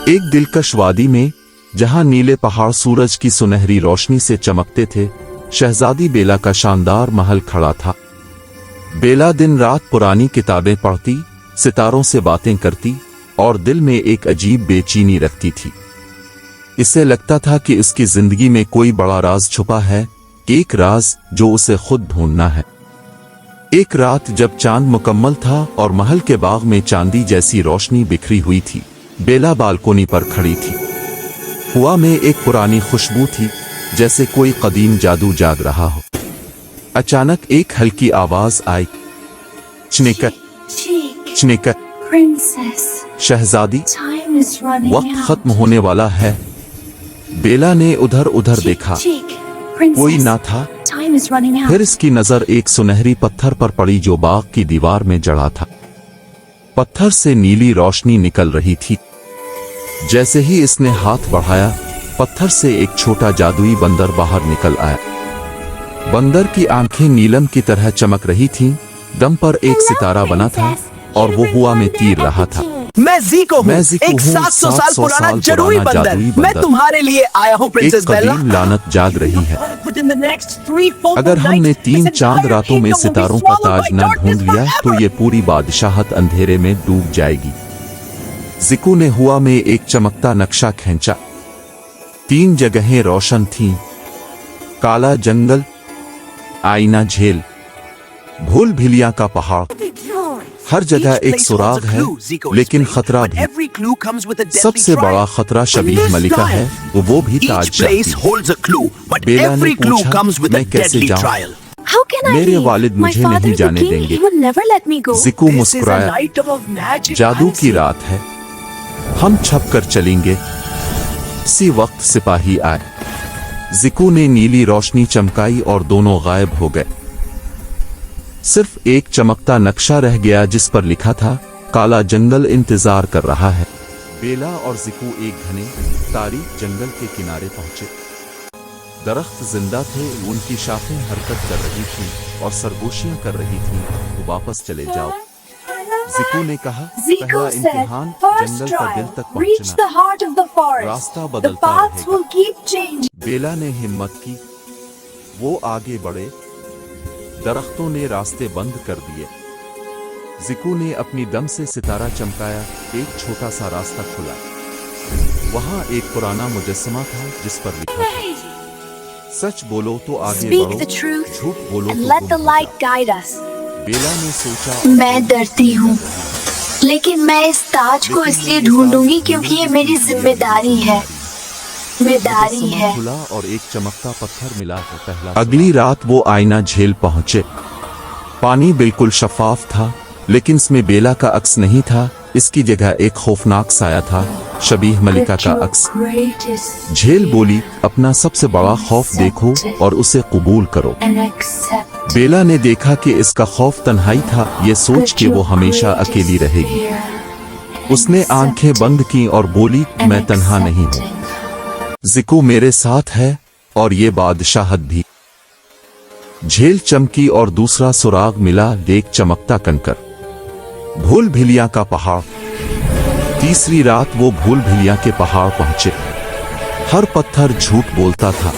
एक दिलकश वादी में जहां नीले पहाड़ सूरज की सुनहरी रोशनी से चमकते थे, शहजादी बेला का शानदार महल खड़ा था। बेला दिन रात पुरानी किताबें पढ़ती, सितारों से बातें करती और दिल में एक अजीब बेचैनी रखती थी। इसे लगता था कि उसकी जिंदगी में कोई बड़ा राज छुपा है, एक राज जो उसे खुद ढूंढना है। एक रात जब चांद मुकम्मल था और महल के बाग में चांदी जैसी रोशनी बिखरी हुई थी, बेला बालकोनी पर खड़ी थी। हवा में एक पुरानी खुशबू थी, जैसे कोई कदीम जादू जाग रहा हो। अचानक एक हल्की आवाज आई, चनेकट चनेकट। शहजादी, वक्त खत्म होने वाला है। बेला ने उधर उधर देखा, कोई ना था। फिर इसकी नजर एक सुनहरी पत्थर पर पड़ी जो बाग की दीवार में जड़ा था। पत्थर से नीली रोशनी निकल रही थी। जैसे ही इसने हाथ बढ़ाया, पत्थर से एक छोटा जादुई बंदर बाहर निकल आया। बंदर की आंखें नीलम की तरह चमक रही थीं, दम पर एक सितारा बना था और वो हवा में तीर रहा था। मैं ज़ीको हूँ, एक 700 साल पुराना जदुई बंदर। मैं तुम्हारे लिए आया हूँ प्रिंसेस बेला। एक कदीम लानत जाग रही है। अगर हमने 3 चांद रातों में सितारों का ताज न ढूंढ लिया तो ये पूरी बादशाहत अंधेरे में डूब जाएगी। ज़िको ने हुआ में एक चमकता नक्शा खींचा। 3 जगहें रोशन थीं, काला जंगल, आईना झील, भूल भिलिया का पहाड़। हर जगह एक सुराग है, लेकिन खतरा भी। सबसे बड़ा खतरा शबीह मलिका है, वो भी ताज चाहती है। बेला ने पूछा, मैं कैसे जाऊं? मेरे वालिद मुझे नहीं जाने देंगे। ज़िको मुस्कुराया, जादू की रात है, हम छप कर चलेंगे। इसी वक्त सिपाही आए। ज़िको ने नीली रोशनी चमकाई और दोनों गायब हो गए। सिर्फ एक चमकता नक्शा रह गया जिस पर लिखा था, काला जंगल इंतजार कर रहा है। बेला और ज़िको एक घने तारीक जंगल के किनारे पहुंचे। दरख्त जिंदा थे, उनकी शाखें हरकत कर रही थीं और सरगोशियां कर रही थीं। तो वापस चले जाओ, ज़िको ने कहा। पहला इम्तिहान जंगल का दिल तक पहुंचना, रास्ता बदलता रहेगा। बेला ने हिम्मत की, वो आगे बढ़े। दरख्तों ने रास्ते बंद कर दिए। ज़िको ने अपनी दम से सितारा चमकाया, एक छोटा सा रास्ता खुला। वहां एक पुराना मुजस्समा था जिस पर लिखा था, सच बोलो तो आगे बढ़ो, झूठ बोलो तो बेला ने सोचा, मैं डरती हूँ, लेकिन मैं इस ताज को इसलिए ढूंढूंगी क्योंकि ये मेरी जिम्मेदारी है। खुला और एक चमकता पत्थर मिला है पहला। अगली रात वो आईना झील पहुंचे। पानी बिल्कुल शफाफ था, लेकिन इसमें बेला का अक्स नहीं था। इसकी जगह एक खौफनाक साया था, शबीह मलिका का अक्स। झील बोली, अपना सबसे बड़ा खौफ देखो और उसे कबूल करो। बेला ने देखा कि इसका खौफ तन्हाई था, ये सोच कि वो हमेशा अकेली रहेगी। उसने आंखें बंद की और बोली, मैं तन्हा नहीं हूँ, ज़िको मेरे साथ है और ये बादशाहत भी। झील चमकी और दूसरा सुराग मिला, एक चमकता कंकर, भूल भिलिया का पहाड़। तीसरी रात वो भूल भिलिया के पहाड़ पहुंचे। हर पत्थर झूठ बोलता था।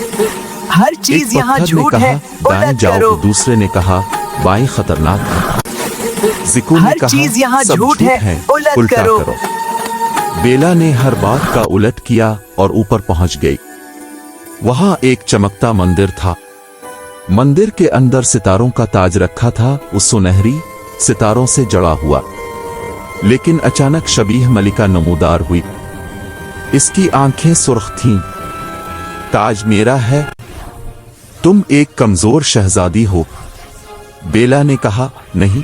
हर चीज यहाँ झूठ है, दाएं जाओ, दूसरे ने कहा बाएं खतरनाक है। ज़िको ने कहा सब झूठ है, उल्टा करो। बेला ने हर बात का उलट किया और ऊपर पहुंच गई। वहां एक चमकता मंदिर था। मंदिर के अंदर सितारों का ताज रखा था, उस सुनहरी सितारों से जड़ा हुआ। लेकिन अचानक शबीह मलिका नमूदार हुई। इसकी आंखें सुर्ख थीं। ताज मेरा है, तुम एक कमजोर शहजादी हो। बेला ने कहा, नहीं,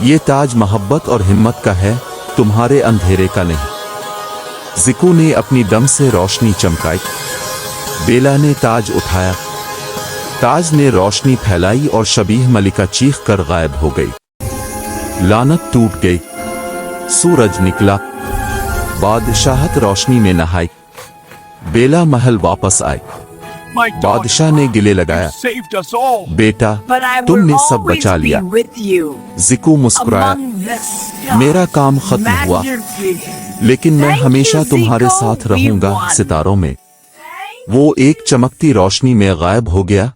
ये ताज मोहब्बत और हिम्मत का है, तुम्हारे अंधेरे का नहीं। ज़िको ने अपनी दम से रोशनी चमकाई। बेला ने ताज उठाया। ताज ने रोशनी फैलाई और शबीह मलिका चीख कर गायब हो गई। लानत टूट गई। सूरज निकला। बादशाहत रोशनी में नहाई। बेला महल वापस आई। बादशाह ने गिले लगाया, बेटा तुमने सब बचा लिया। ज़िको मुस्कुराया, मेरा काम खत्म हुआ, लेकिन मैं हमेशा तुम्हारे साथ रहूंगा सितारों में। वो एक चमकती रोशनी में गायब हो गया।